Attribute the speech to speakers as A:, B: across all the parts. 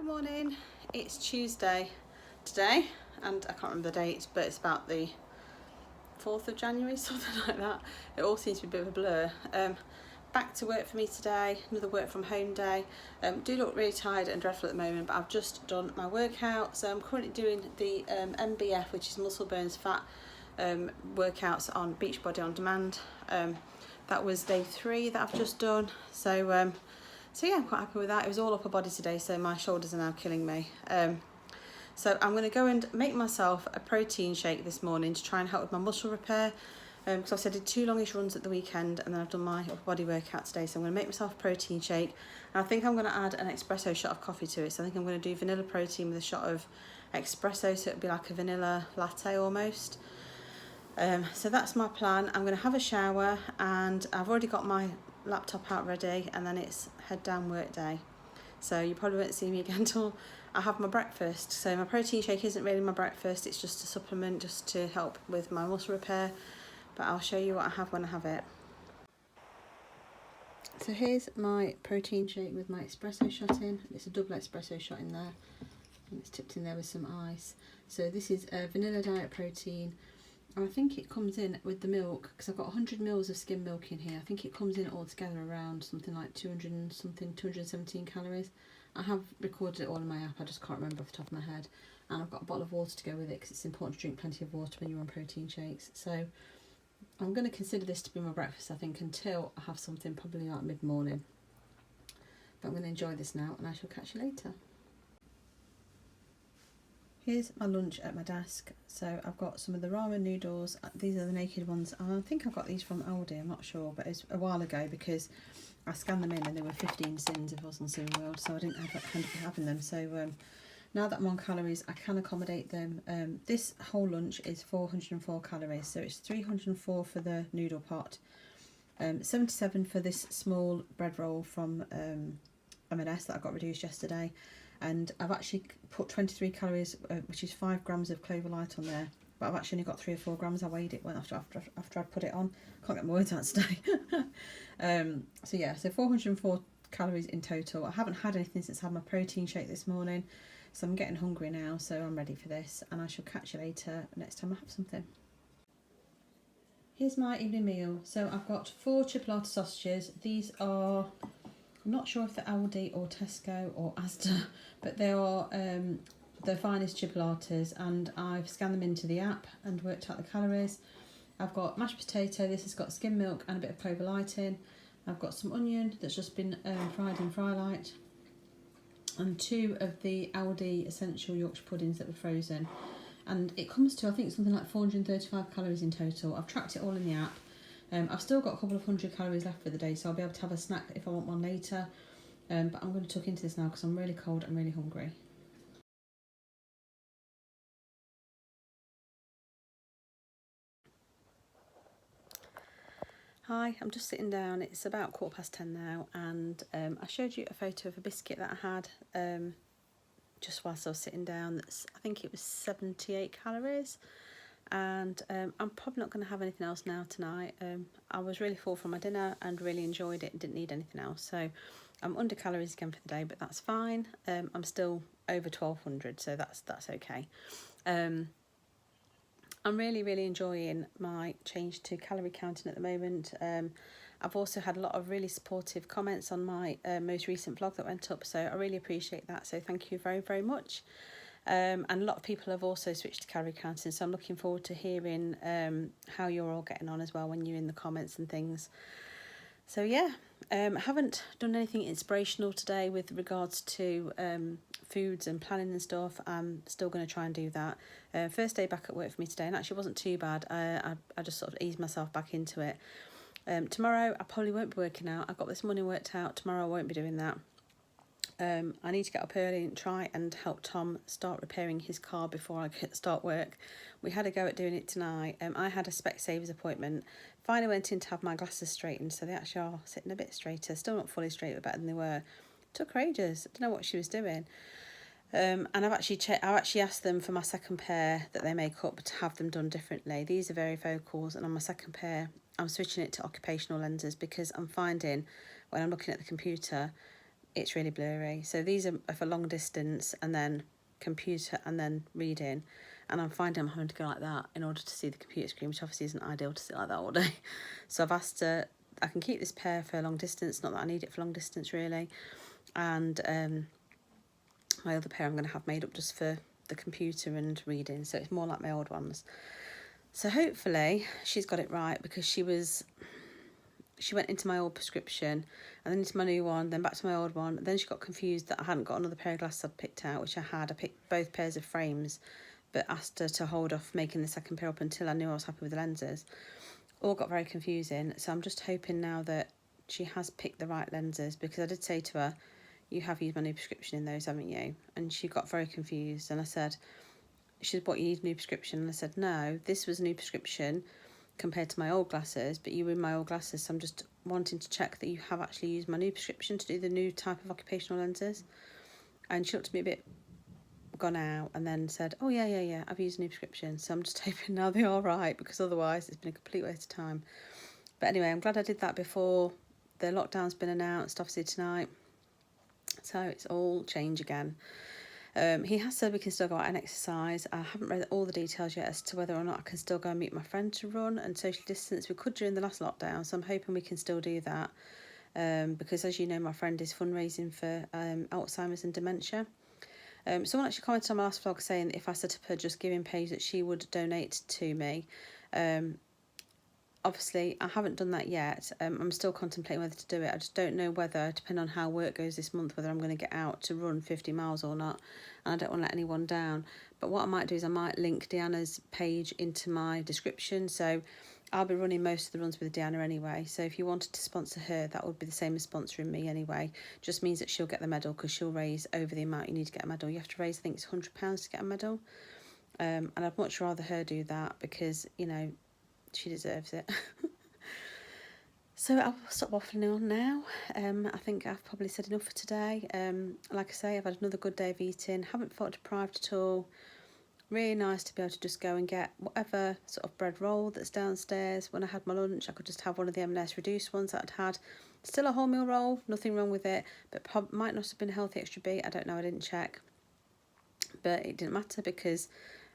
A: Morning, it's Tuesday today and I can't remember the date, but it's about the 4th of January, something like that. It all seems to be a bit of a blur. Back to work for me today, another work from home day. Do look really tired and dreadful at the moment, but I've just done my workout. So I'm currently doing the MBF, which is muscle burns fat workouts on Beachbody on demand. That was day 3 that I've just done. So yeah, I'm quite happy with that. It was all upper body today, so my shoulders are now killing me. So I'm going to go and make myself a protein shake this morning to try and help with my muscle repair. Because I did 2 longish runs at the weekend and then I've done my upper body workout today. So I'm going to make myself a protein shake. And I think I'm going to add an espresso shot of coffee to it. So I think I'm going to do vanilla protein with a shot of espresso. So it'll be like a vanilla latte almost. So that's my plan. I'm going to have a shower and I've already got my laptop out ready, and then it's head down work day. So you probably won't see me again until I have my breakfast. So my protein shake isn't really my breakfast, it's just a supplement just to help with my muscle repair, but I'll show you what I have when I have it. So here's my protein shake with my espresso shot in. It's a double espresso shot in there and it's tipped in there with some ice. So this is a vanilla diet protein. And I think it comes in with the milk, because I've got 100 mils of skim milk in here. I think it comes in altogether around something like 217 calories. I have recorded it all in my app, I just can't remember off the top of my head. And I've got a bottle of water to go with it, because it's important to drink plenty of water when you're on protein shakes. So I'm going to consider this to be my breakfast, I think, until I have something probably like mid-morning. But I'm going to enjoy this now, and I shall catch you later. Here's my lunch at my desk. So I've got some of the ramen noodles. These are the naked ones. I think I got these from Aldi, I'm not sure, but it's a while ago because I scanned them in and they were 15 cents if I was on Slimming World, so I didn't have having them. So now that I'm on calories, I can accommodate them. This whole lunch is 404 calories, so it's 304 for the noodle pot, 77 for this small bread roll from M&S that I got reduced yesterday. And I've actually put 23 calories, which is 5 grams of clover light on there. But I've actually only got 3 or 4 grams. I weighed it after I put it on. Can't get my words out today. So yeah, so 404 calories in total. I haven't had anything since I had my protein shake this morning. So I'm getting hungry now, so I'm ready for this. And I shall catch you later next time I have something. Here's my evening meal. So I've got 4 chipolata sausages. These are, I'm not sure if they're Aldi or Tesco or Asda, but they are the finest chipolatas, and I've scanned them into the app and worked out the calories. I've got mashed potato, this has got skim milk and a bit of clover light in. I've got some onion that's just been fried in fry light, and 2 of the Aldi essential Yorkshire puddings that were frozen. And it comes to, I think, something like 435 calories in total. I've tracked it all in the app. I've still got a couple of 100 calories left for the day, so I'll be able to have a snack if I want one later. But I'm going to tuck into this now because I'm really cold and really hungry. Hi, I'm just sitting down. It's about 10:15 now, and I showed you a photo of a biscuit that I had just whilst I was sitting down. I think it was 78 calories. And I'm probably not going to have anything else now tonight. I was really full from my dinner and really enjoyed it and didn't need anything else. So I'm under calories again for the day, but that's fine. I'm still over 1200, so that's okay. I'm really enjoying my change to calorie counting at the moment. I've also had a lot of really supportive comments on my most recent vlog that went up, so I really appreciate that. So thank you very much. And a lot of people have also switched to calorie counting, so I'm looking forward to hearing how you're all getting on as well when you're in the comments and things. So yeah, I haven't done anything inspirational today with regards to foods and planning and stuff. I'm still going to try and do that. First day back at work for me today, and actually wasn't too bad. I just sort of eased myself back into it. Tomorrow I probably won't be working out. I've got this morning worked out. Tomorrow I won't be doing that. I need to get up early and try and help Tom start repairing his car before I start work. We had a go at doing it tonight. I had a Specsavers appointment. Finally went in to have my glasses straightened, so they actually are sitting a bit straighter. Still not fully straight, but better than they were. Took her ages. I don't know what she was doing. And I've actually asked them for my second pair that they make up to have them done differently. These are varifocals, and on my second pair, I'm switching it to occupational lenses because I'm finding when I'm looking at the computer, it's really blurry. So these are for long distance and then computer and then reading, and I'm finding I'm having to go like that in order to see the computer screen, which obviously isn't ideal to sit like that all day. So I've asked her, I can keep this pair for long distance, not that I need it for long distance really, and my other pair I'm going to have made up just for the computer and reading, so it's more like my old ones. So hopefully she's got it right, because she went into my old prescription and then into my new one, then back to my old one. Then she got confused that I hadn't got another pair of glasses I'd picked out, which I had. I picked both pairs of frames, but asked her to hold off making the second pair up until I knew I was happy with the lenses. All got very confusing, so I'm just hoping now that she has picked the right lenses, because I did say to her, you have used my new prescription in those, haven't you? And she got very confused, and I said, she said, what, you need a new prescription? And I said, no, this was a new prescription compared to my old glasses, but you were in my old glasses, so I'm just wanting to check that you have actually used my new prescription to do the new type of occupational lenses. And she looked at me a bit gone out and then said, oh yeah, I've used a new prescription. So I'm just hoping now they are right, because otherwise it's been a complete waste of time. But anyway, I'm glad I did that before the lockdown's been announced, obviously tonight. So it's all change again. He has said we can still go out and exercise. I haven't read all the details yet as to whether or not I can still go and meet my friend to run and social distance. We could during the last lockdown, so I'm hoping we can still do that. Because as you know, my friend is fundraising for Alzheimer's and dementia. Someone actually commented on my last vlog saying that if I set up a Just Giving page that she would donate to me. Obviously, I haven't done that yet. I'm still contemplating whether to do it. I just don't know whether, depending on how work goes this month, whether I'm going to get out to run 50 miles or not. And I don't want to let anyone down. But what I might do is I might link Deanna's page into my description. So I'll be running most of the runs with Deanna anyway. So if you wanted to sponsor her, that would be the same as sponsoring me anyway. Just means that she'll get the medal, because she'll raise over the amount you need to get a medal. You have to raise, I think it's £100 to get a medal. And I'd much rather her do that, because, you know, she deserves it. So I'll stop waffling on now. I think I've probably said enough for today. Like I say, I've had another good day of eating. Haven't felt deprived at all. Really nice to be able to just go and get whatever sort of bread roll that's downstairs. When I had my lunch, I could just have one of the M&S reduced ones that I'd had. Still a wholemeal roll, nothing wrong with it, but might not have been a healthy extra beet. I don't know, I didn't check. But it didn't matter, because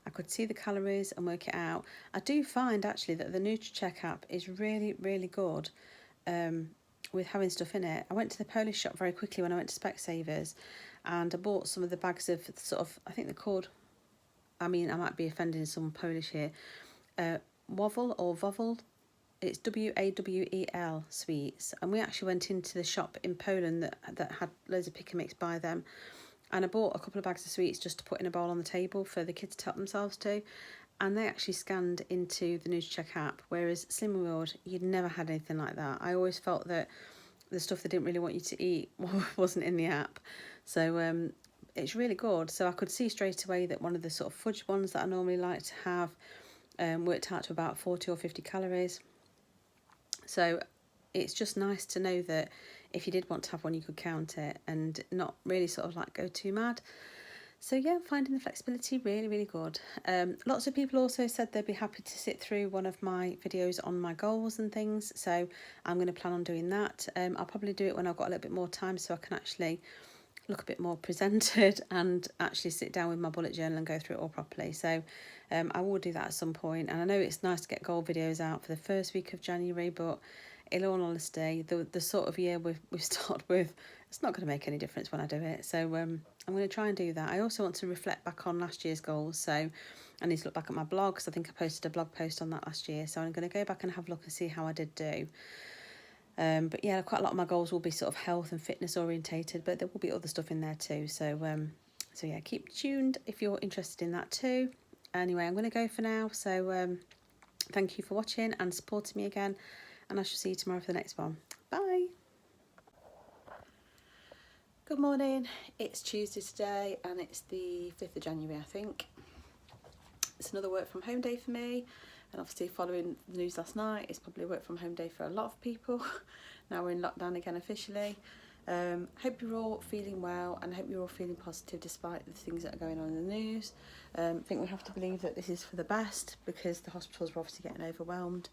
A: I could see the calories and work it out. I do find actually that the Nutracheck app is really, really good with having stuff in it. I went to the Polish shop very quickly when I went to Specsavers, and I bought some of the bags of sort of, I think they're called, I mean, I might be offending some Polish here, Wawel or Wawel. It's Wawel sweets. And we actually went into the shop in Poland that had loads of pick and mix by them. And I bought a couple of bags of sweets just to put in a bowl on the table for the kids to help themselves to. And they actually scanned into the Nutracheck app, whereas Slim World, you'd never had anything like that. I always felt that the stuff they didn't really want you to eat wasn't in the app. So it's really good. So I could see straight away that one of the sort of fudge ones that I normally like to have worked out to about 40 or 50 calories. So it's just nice to know that if you did want to have one, you could count it and not really sort of like go too mad. So yeah, finding the flexibility, really, really good. Lots of people also said they'd be happy to sit through one of my videos on my goals and things. So I'm going to plan on doing that. I'll probably do it when I've got a little bit more time, so I can actually look a bit more presented and actually sit down with my bullet journal and go through it all properly. So I will do that at some point. And I know it's nice to get goal videos out for the first week of January, but in all honesty, the sort of year we've started with, it's not going to make any difference when I do it. So I'm going to try and do that. I also want to reflect back on last year's goals. So I need to look back at my blog, because I think I posted a blog post on that last year. So I'm going to go back and have a look and see how I did do. But yeah, quite a lot of my goals will be sort of health and fitness orientated, but there will be other stuff in there too. So yeah, keep tuned if you're interested in that too. Anyway, I'm going to go for now. So thank you for watching and supporting me again, and I shall see you tomorrow for the next one. Bye. Good morning. It's Tuesday today, and it's the 5th of January, I think. It's another work from home day for me. And obviously, following the news last night, it's probably a work from home day for a lot of people. Now we're in lockdown again officially. Hope you're all feeling well, and hope you're all feeling positive despite the things that are going on in the news. I think we have to believe that this is for the best, because the hospitals are obviously getting overwhelmed.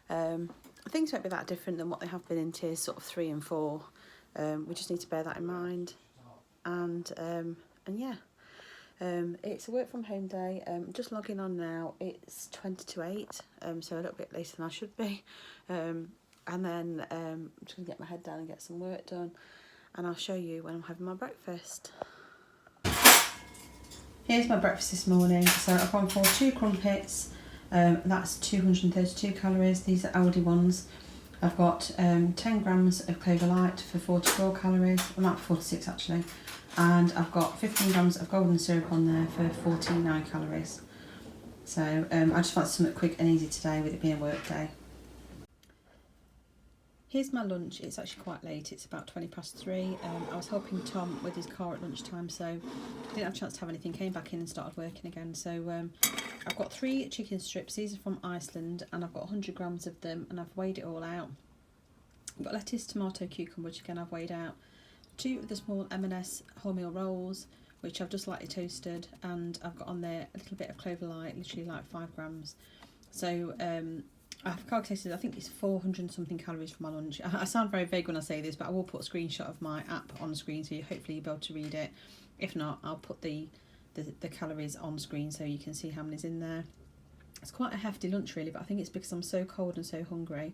A: Things won't be that different than what they have been in tiers sort of 3 and 4. We just need to bear that in mind. And yeah, it's a work from home day. Just logging on now. It's 20 to 8, so a little bit later than I should be. And then I'm just going to get my head down and get some work done. And I'll show you when I'm having my breakfast. Here's my breakfast this morning. So I've gone for 2 crumpets. That's 232 calories. These are Aldi ones. I've got 10 grams of clover light for 44 calories. I'm at 46 actually. And I've got 15 grams of golden syrup on there for 49 calories. So I just fancy something quick and easy today with it being a work day. Here's my lunch. It's actually quite late. It's about 20 past 3. I was helping Tom with his car at lunchtime, so I didn't have a chance to have anything. Came back in and started working again. So I've got 3 chicken strips. These are from Iceland, and I've got 100 grams of them, and I've weighed it all out. I've got lettuce, tomato, cucumber, which again I've weighed out. 2 of the small M&S wholemeal rolls, which I've just lightly toasted, and I've got on there a little bit of clover light, literally like 5 grams. So I've calculated, I think it's 400 and something calories for my lunch. I sound very vague when I say this, but I will put a screenshot of my app on the screen, so hopefully you'll be able to read it. If not, I'll put the calories on screen so you can see how many's in there. It's quite a hefty lunch really, but I think it's because I'm so cold and so hungry.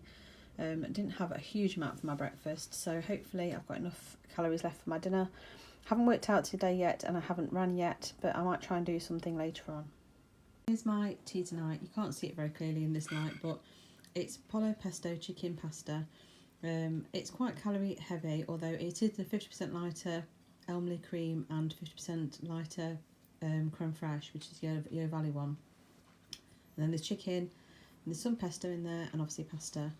A: I didn't have a huge amount for my breakfast, so hopefully I've got enough calories left for my dinner. Haven't worked out today yet, and I haven't ran yet, but I might try and do something later on. Here's my tea tonight. You can't see it very clearly in this light, but it's pollo pesto chicken pasta. It's quite calorie heavy, although it is the 50% lighter Elmley cream and 50% lighter creme fraiche, which is Yo Valley one. And then there's chicken, and there's some pesto in there, and obviously pasta.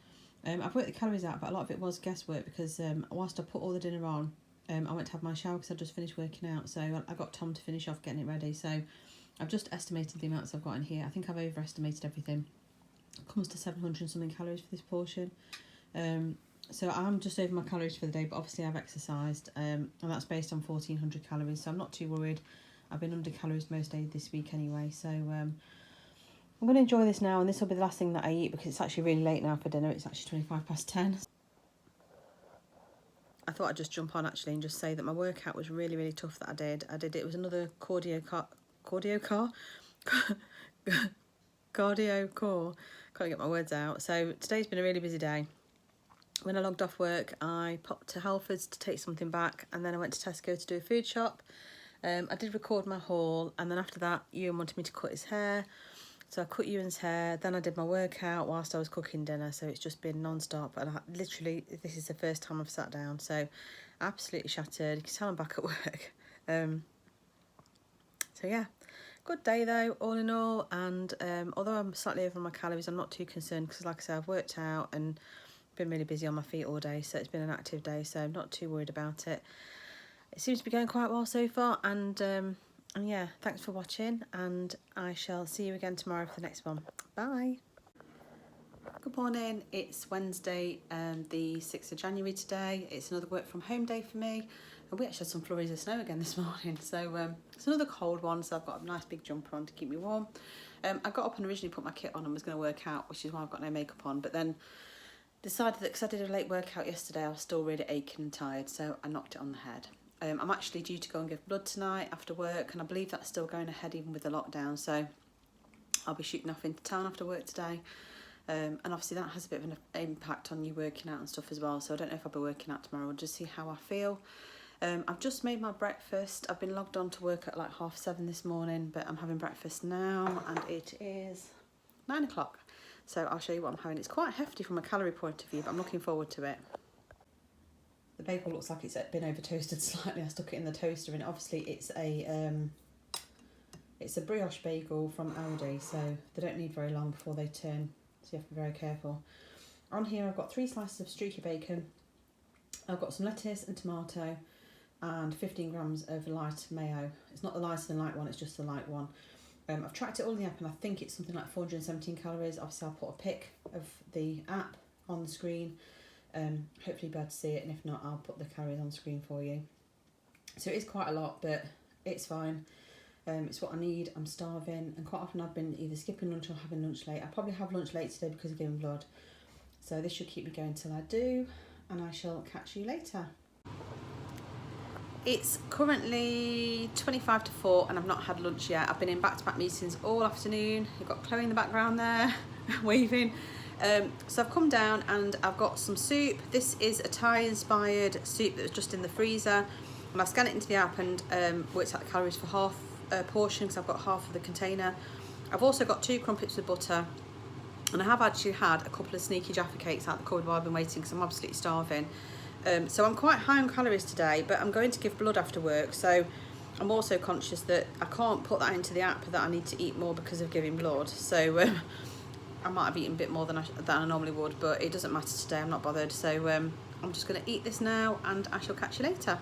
A: I've worked the calories out, but a lot of it was guesswork because whilst I put all the dinner on, I went to have my shower because I just finished working out. So I got Tom to finish off getting it ready. So I've just estimated the amounts I've got in here. I think I've overestimated everything. It comes to 700 and something calories for this portion. So I'm just over my calories for the day, but obviously I've exercised, and that's based on 1400 calories. So I'm not too worried. I've been under calories most days this week anyway. So I'm going to enjoy this now, and this will be the last thing that I eat because it's actually really late now for dinner. It's actually 25 past 10. I thought I'd just jump on actually and just say that my workout was really, really tough that I did. It was another cardio core. Can't get my words out. So today's been a really busy day. When I logged off work, I popped to Halfords to take something back, and then I went to Tesco to do a food shop. I did record my haul, and then after that, Ewan wanted me to cut his hair. So I cut Ewan's hair, then I did my workout whilst I was cooking dinner, so it's just been non-stop, and literally, this is the first time I've sat down, so absolutely shattered. You can tell I'm back at work. So yeah, good day though, all in all, and although I'm slightly over my calories, I'm not too concerned, because like I said, I've worked out and been really busy on my feet all day, so it's been an active day, so I'm not too worried about it. It seems to be going quite well so far, and yeah, thanks for watching, and I shall see you again tomorrow for the next one. Bye. Good morning. It's Wednesday, the 6th of January today. It's another work from home day for me. And we actually had some flurries of snow again this morning. So it's another cold one, so I've got a nice big jumper on to keep me warm. I got up and originally put my kit on and was going to work out, which is why I've got no makeup on. But then decided that because I did a late workout yesterday, I was still really aching and tired, so I knocked it on the head. I'm actually due to go and give blood tonight after work, and I believe that's still going ahead even with the lockdown, so I'll be shooting off into town after work today, and obviously that has a bit of an impact on you working out and stuff as well, so I don't know if I'll be working out tomorrow. We'll just see how I feel. I've just made my breakfast. I've been logged on to work at like 7:30 this morning, but I'm having breakfast now, and it is 9 o'clock, so I'll show you what I'm having. It's quite hefty from a calorie point of view, but I'm looking forward to it. The bagel looks like it's been over toasted slightly. I stuck it in the toaster, and obviously it's a brioche bagel from Aldi, so they don't need very long before they turn, so you have to be very careful. On here I've got 3 slices of streaky bacon. I've got some lettuce and tomato and 15 grams of light mayo. It's not the lighter than light one, it's just the light one. I've tracked it all in the app, and I think it's something like 417 calories. Obviously I'll put a pic of the app on the screen. Hopefully you'll be able to see it, and if not, I'll put the calories on screen for you. So it is quite a lot, but it's fine. It's what I need. I'm starving, and quite often I've been either skipping lunch or having lunch late. I probably have lunch late today because of giving blood, so this should keep me going till I do, and I shall catch you later. It's currently 25 to 4 and I've not had lunch yet. I've been in back-to-back meetings all afternoon. You've got Chloe in the background there waving. So I've come down and I've got some soup. This is a Thai inspired soup that was just in the freezer, and I've scanned it into the app and worked out the calories for half a portion because I've got half of the container. I've also got 2 crumpets with butter, and I have actually had a couple of sneaky Jaffa cakes out the cupboard while I've been waiting because I'm absolutely starving. So I'm quite high on calories today, but I'm going to give blood after work, so I'm also conscious that I can't put that into the app that I need to eat more because of giving blood. So I might have eaten a bit more than I normally would, but it doesn't matter today, I'm not bothered. So I'm just going to eat this now and I shall catch you later.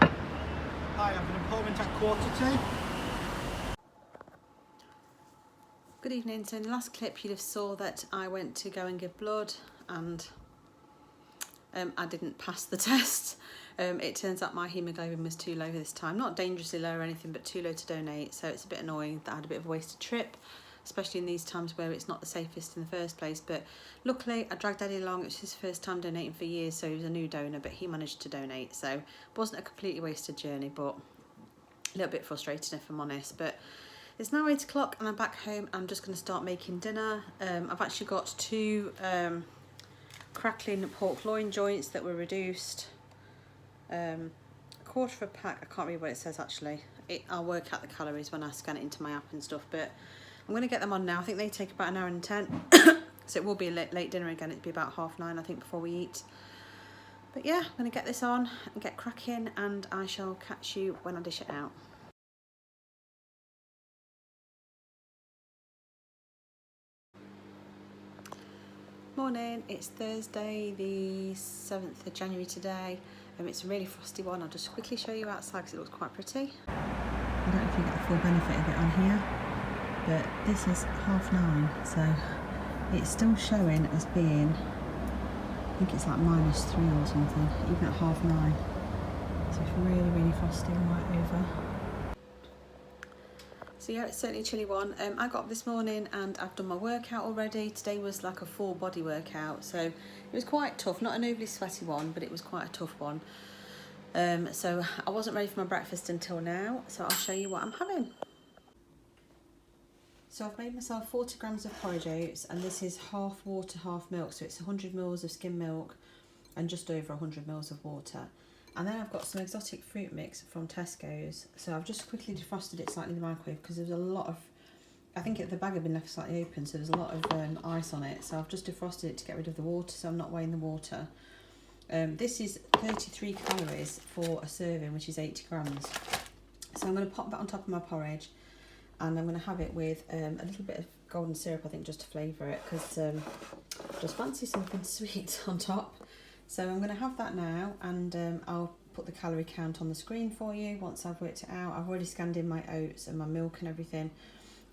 B: Hi, I have an appointment at 1:45.
A: Good evening. So in the last clip you'd have saw that I went to go and give blood and I didn't pass the test. It turns out my haemoglobin was too low this time. Not dangerously low or anything, but too low to donate. So it's a bit annoying that I had a bit of a wasted trip, especially in these times where it's not the safest in the first place. But luckily I dragged Eddie along. It was his first time donating for years, so he was a new donor, but he managed to donate. So it wasn't a completely wasted journey, but a little bit frustrating if I'm honest. But it's now 8 o'clock and I'm back home. I'm just going to start making dinner. I've actually got 2 crackling pork loin joints that were reduced. A quarter of a pack, I can't read what it says actually. I'll work out the calories when I scan it into my app and stuff, but I'm going to get them on now. I think they take about 1 hour and 10. So it will be a late dinner again. It'll be about 9:30 I think before we eat. But yeah, I'm going to get this on and get cracking, and I shall catch you when I dish it out. Morning, it's Thursday the 7th of January today. It's a really frosty one. I'll just quickly show you outside because it looks quite pretty. I don't know if you get the full benefit of it on here, but this is 9:30, so it's still showing as being, I think it's like -3 or something, even at 9:30. So it's really, really frosty right over. So yeah, it's certainly a chilly one. I got up this morning and I've done my workout already. Today was like a full body workout, so it was quite tough. Not an overly sweaty one, but it was quite a tough one. So I wasn't ready for my breakfast until now, so I'll show you what I'm having. So I've made myself 40 grams of porridge oats, and this is half water, half milk. So it's 100 mils of skim milk and just over 100 mils of water. And then I've got some exotic fruit mix from Tesco's. So I've just quickly defrosted it slightly in the microwave because there's a lot of, I think the bag had been left slightly open, so there's a lot of ice on it. So I've just defrosted it to get rid of the water, so I'm not weighing the water. This is 33 calories for a serving, which is 80 grams. So I'm going to pop that on top of my porridge, and I'm going to have it with a little bit of golden syrup, I think, just to flavour it, because I just fancy something sweet on top. So I'm going to have that now, and I'll put the calorie count on the screen for you once I've worked it out. I've already scanned in my oats and my milk and everything.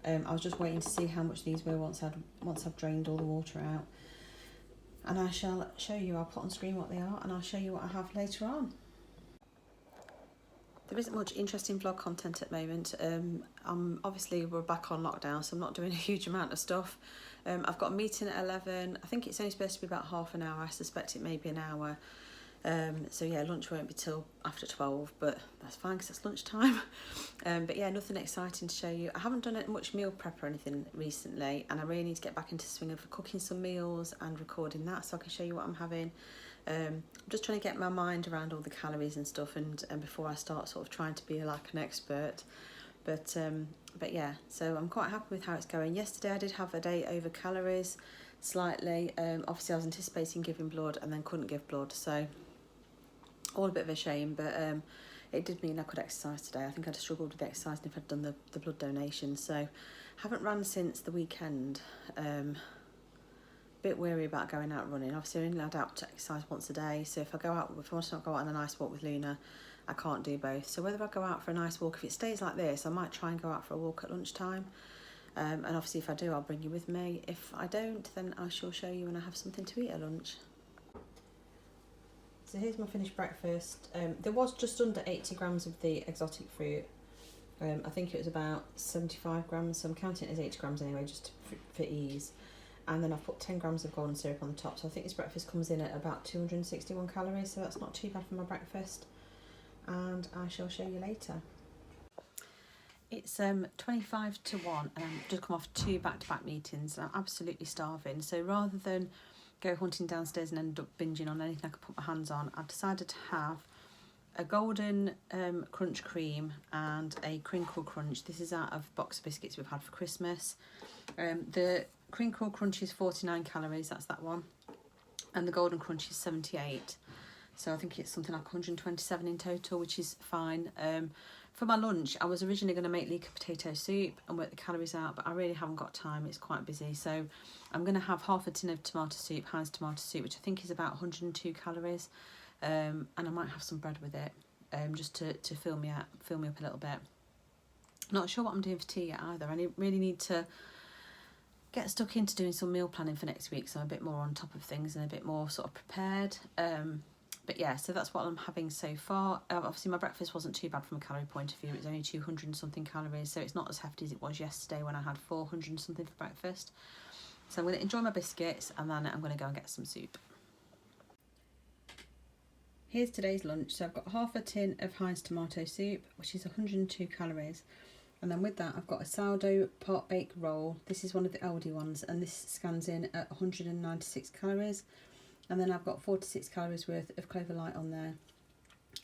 A: I was just waiting to see how much these were once I've drained all the water out. And I shall show you, I'll put on screen what they are, and I'll show you what I have later on. There isn't much interesting vlog content at the moment. Obviously we're back on lockdown, so I'm not doing a huge amount of stuff. I've got a meeting at 11. I think it's only supposed to be about half an hour. I suspect it may be an hour. So yeah, lunch won't be till after 12, but that's fine because it's lunchtime. But yeah, nothing exciting to show you. I haven't done much meal prep or anything recently, and I really need to get back into the swing of cooking some meals and recording that so I can show you what I'm having. I'm just trying to get my mind around all the calories and stuff, and before I start sort of trying to be like an expert. But yeah, so I'm quite happy with how it's going. Yesterday I did have a day over calories slightly. Obviously I was anticipating giving blood and then couldn't give blood, so all a bit of a shame, but it did mean I could exercise today. I think I'd have struggled with exercising if I'd done the blood donation, so haven't run since the weekend. Bit wary about going out running. Obviously I'm only allowed out to exercise once a day, so if I want to go out on a nice walk with Luna, I can't do both. So whether I go out for a nice walk, if it stays like this, I might try and go out for a walk at lunchtime. And obviously if I do, I'll bring you with me. If I don't, then I shall show you when I have something to eat at lunch. So here's my finished breakfast. There was just under 80 grams of the exotic fruit. I think it was about 75 grams, so I'm counting it as 80 grams anyway, just for ease. and then I've put 10 grams of golden syrup on the top. So I think this breakfast comes in at about 261 calories, so that's not too bad for my breakfast. And I shall show you later. It's 25 to 1 and I've just come off 2 back-to-back meetings and I'm absolutely starving. So rather than go hunting downstairs and end up binging on anything I could put my hands on, I've decided to have a golden crunch cream and a crinkle crunch. This is out of box of biscuits we've had for Christmas. The crinkle crunch is 49 calories, that's that one. And the golden crunch is 78. So I think it's something like 127 in total, which is fine. For my lunch, I was originally going to make leek potato soup and work the calories out, but I really haven't got time. It's quite busy. So I'm going to have half a tin of tomato soup, Heinz tomato soup, which I think is about 102 calories. And I might have some bread with it, just to fill me up a little bit. Not sure what I'm doing for tea yet either. I really need to get stuck into doing some meal planning for next week, so I'm a bit more on top of things and a bit more sort of prepared. But yeah, so that's what I'm having so far. Obviously my breakfast wasn't too bad from a calorie point of view. It was only 200 and something calories, so it's not as hefty as it was yesterday when I had 400 and something for breakfast. So I'm going to enjoy my biscuits and then I'm going to go and get some soup. Here's today's lunch. So I've got half a tin of Heinz tomato soup, which is 102 calories. And then with that, I've got a sourdough part bake roll. This is one of the Aldi ones, and this scans in at 196 calories. And then I've got 46 calories worth of Clover Light on there.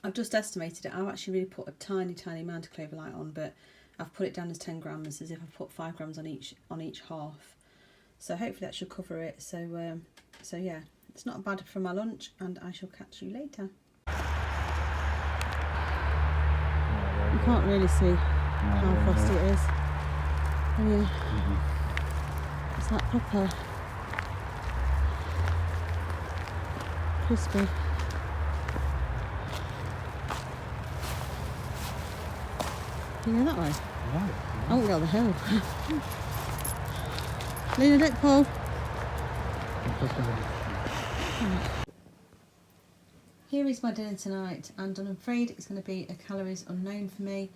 A: I've just estimated it. I've actually really put a tiny amount of Clover Light on, but I've put it down as 10 grams, as if I've put 5 grams on each half. So hopefully that should cover it. So yeah, it's not bad for my lunch, and I shall catch you later. You can't really see how frosty it is. Oh yeah, it's like proper crispy. You go that way?
B: Right.
A: I won't go up the hill. Lean a bit, Paul. Here is my dinner tonight, and I'm afraid it's going to be a calories unknown for me.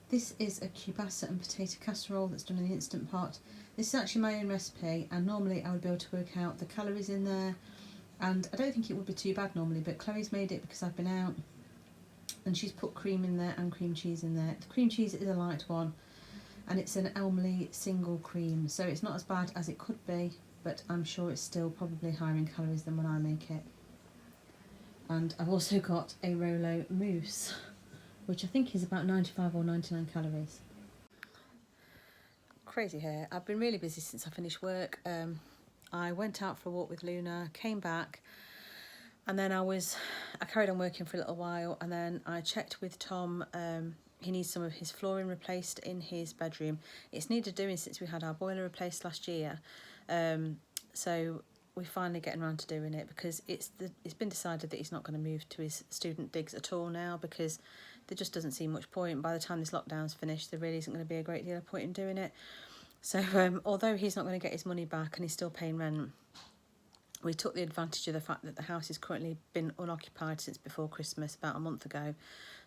A: This is a kielbasa and potato casserole that's done in the Instant Pot. This is actually my own recipe, and normally I would be able to work out the calories in there, and I don't think it would be too bad normally, but Chloe's made it because I've been out, and she's put cream in there and cream cheese in there. The cream cheese is a light one, and it's an Elmley single cream, so it's not as bad as it could be, but I'm sure it's still probably higher in calories than when I make it. And I've also got a Rolo mousse, which I think is about 95 or 99 calories. Crazy hair. I've been really busy since I finished work. I went out for a walk with Luna, came back, and then I carried on working for a little while, and then I checked with Tom. He needs some of his flooring replaced in his bedroom. It's needed doing since we had our boiler replaced last year. So we're finally getting around to doing it, because it's been decided that he's not going to move to his student digs at all now, because there just doesn't seem much point. By the time this lockdown's finished, there really isn't going to be a great deal of point in doing it. So although he's not going to get his money back and he's still paying rent, we took the advantage of the fact that the house has currently been unoccupied since before Christmas, about a month ago,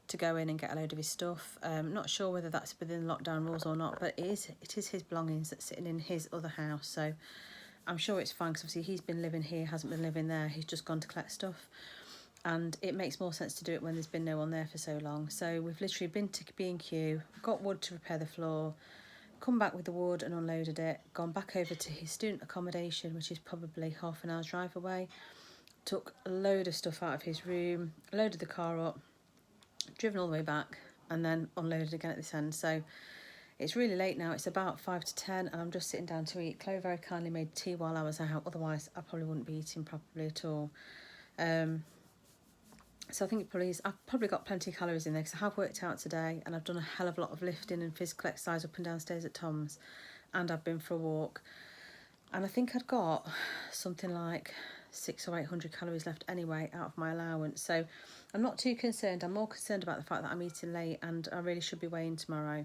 A: to go in and get a load of his stuff. Not sure whether that's within lockdown rules or not, but it is his belongings that's sitting in his other house, so I'm sure it's fine, because obviously he's been living here, hasn't been living there, he's just gone to collect stuff, and it makes more sense to do it when there's been no one there for so long. So we've literally been to B&Q, got wood to repair the floor, come back with the wood and unloaded it, gone back over to his student accommodation, which is probably half an hour's drive away, took a load of stuff out of his room, loaded the car up, driven all the way back, and then unloaded again at this end. So it's really late now, it's about 5 to 10, and I'm just sitting down to eat. Chloe very kindly made tea while I was out, otherwise I probably wouldn't be eating properly at all. So I think I've probably got plenty of calories in there, because I have worked out today, and I've done a hell of a lot of lifting and physical exercise up and downstairs at Tom's, and I've been for a walk, and I think I'd got something like 600 or 800 calories left anyway out of my allowance. So I'm not too concerned. I'm more concerned about the fact that I'm eating late, and I really should be weighing tomorrow.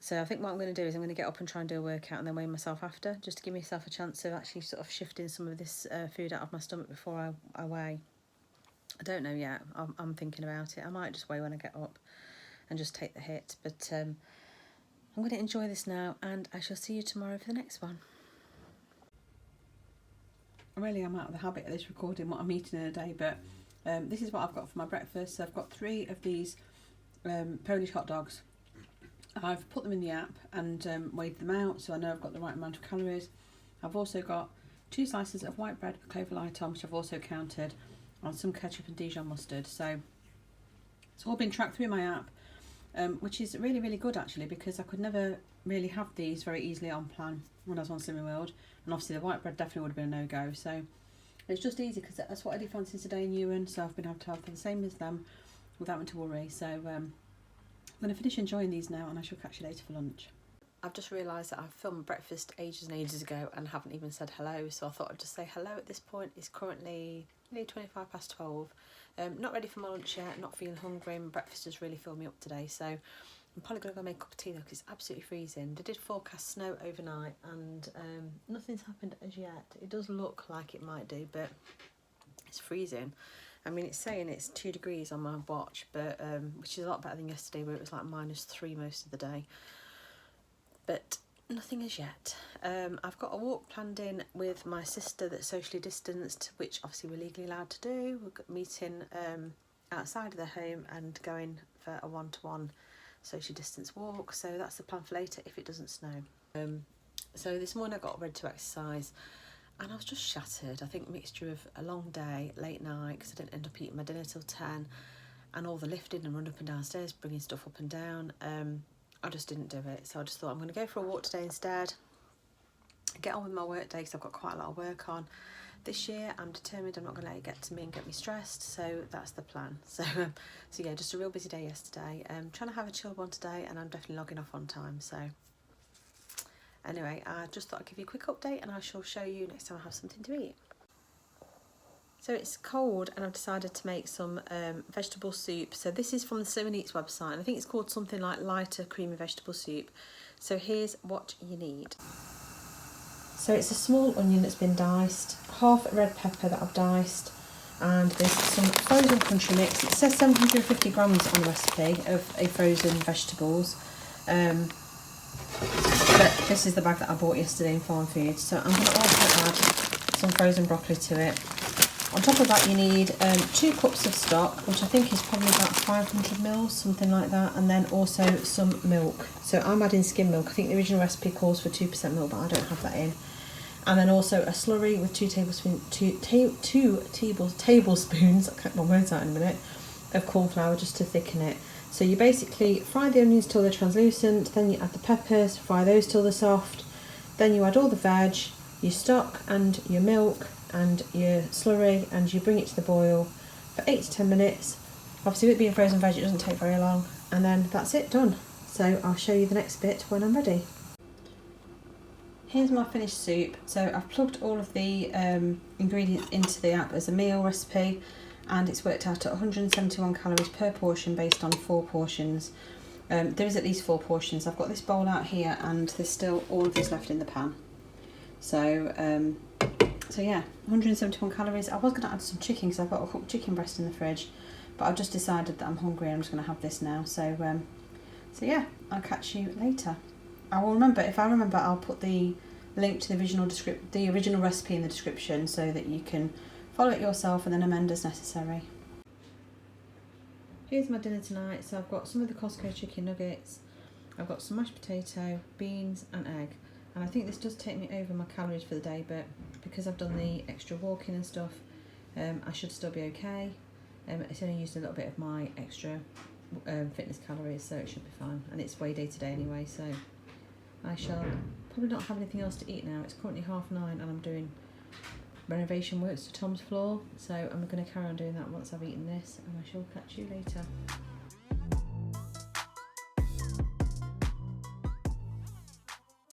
A: So I think what I'm going to do is I'm going to get up and try and do a workout and then weigh myself after, just to give myself a chance of actually sort of shifting some of this food out of my stomach before I weigh. I don't know yet. I'm thinking about it. I might just weigh when I get up and just take the hit. But I'm going to enjoy this now, and I shall see you tomorrow for the next one. really am out of the habit of this recording what I'm eating in a day, but this is what I've got for my breakfast. So I've got 3 of these Polish hot dogs. I've put them in the app and weighed them out, so I know I've got the right amount of calories. I've also got 2 slices of white bread with clover light on, which I've also counted, and some ketchup and Dijon mustard. So it's all been tracked through my app, which is really, really good actually, because I could never really have these very easily on plan when I was on Slimming World, and obviously the white bread definitely would have been a no-go. So it's just easy because that's what I do fancy today in Ewan, so I've been able to have the same as them without having to worry. So I'm going to finish enjoying these now, and I shall catch you later for lunch. I've just realised that I've filmed breakfast ages and ages ago and haven't even said hello, so I thought I'd just say hello at this point. It's currently nearly 25 past 12. Not ready for my lunch yet, not feeling hungry. My breakfast has really filled me up today, so I'm probably going to go make a cup of tea though, because it's absolutely freezing. They did forecast snow overnight and nothing's happened as yet. It does look like it might do, but it's freezing. I mean, it's saying it's 2 degrees on my watch, but which is a lot better than yesterday where it was like -3 most of the day. But nothing as yet. I've got a walk planned in with my sister that's socially distanced, which obviously we're legally allowed to do. We're meeting outside of the home and going for a one-to-one socially distance walk. So that's the plan for later if it doesn't snow. So this morning I got ready to exercise and I was just shattered. I think a mixture of a long day, late night, because I didn't end up eating my dinner till 10, and all the lifting and running up and downstairs, bringing stuff up and down. I just didn't do it, so I just thought I'm going to go for a walk today instead, get on with my work day because I've got quite a lot of work on this year. I'm determined I'm not going to let it get to me and get me stressed, so that's the plan. So yeah, just a real busy day yesterday. Trying to have a chill one today, and I'm definitely logging off on time. So anyway, I just thought I'd give you a quick update, and I shall show you next time I have something to eat. So it's cold and I've decided to make some vegetable soup. So this is from the Slimming Eats website, and I think it's called something like lighter creamy vegetable soup. So here's what you need. So it's a small onion that's been diced, half a red pepper that I've diced, and there's some frozen country mix. It says 750 grams on the recipe of a frozen vegetables. But this is the bag that I bought yesterday in Farm Foods. So I'm going to also add some frozen broccoli to it. On top of that you need 2 cups of stock, which I think is probably about 500 mils, something like that, and then also some milk. So I'm adding skim milk. I think the original recipe calls for 2% milk, but I don't have that in. And then also a slurry with 2 tablespoons, I'll cut my words out in a minute, of corn flour just to thicken it. So you basically fry the onions till they're translucent, then you add the peppers, fry those till they're soft, then you add all the veg, your stock and your milk and your slurry, and you bring it to the boil for 8 to 10 minutes. Obviously with it being frozen veg it doesn't take very long, and then that's it, done. So I'll show you the next bit when I'm ready. Here's my finished soup. So I've plugged all of the ingredients into the app as a meal recipe, and it's worked out at 171 calories per portion based on 4 portions. There is at least 4 portions. I've got this bowl out here and there's still all of this left in the pan. So yeah, 171 calories. I was going to add some chicken because I've got a cooked chicken breast in the fridge, but I've just decided that I'm hungry and I'm just going to have this now. So yeah, I'll catch you later. I will remember, if I remember, I'll put the link to the original recipe in the description so that you can follow it yourself and then amend as necessary. Here's my dinner tonight. So I've got some of the Costco chicken nuggets, I've got some mashed potato, beans and egg. And I think this does take me over my calories for the day, but because I've done the extra walking and stuff, I should still be okay. It's only used a little bit of my extra fitness calories, so it should be fine. And it's weigh day today anyway, so I shall probably not have anything else to eat now. It's currently 9:30 and I'm doing renovation works to Tom's floor, so I'm going to carry on doing that once I've eaten this, and I shall catch you later.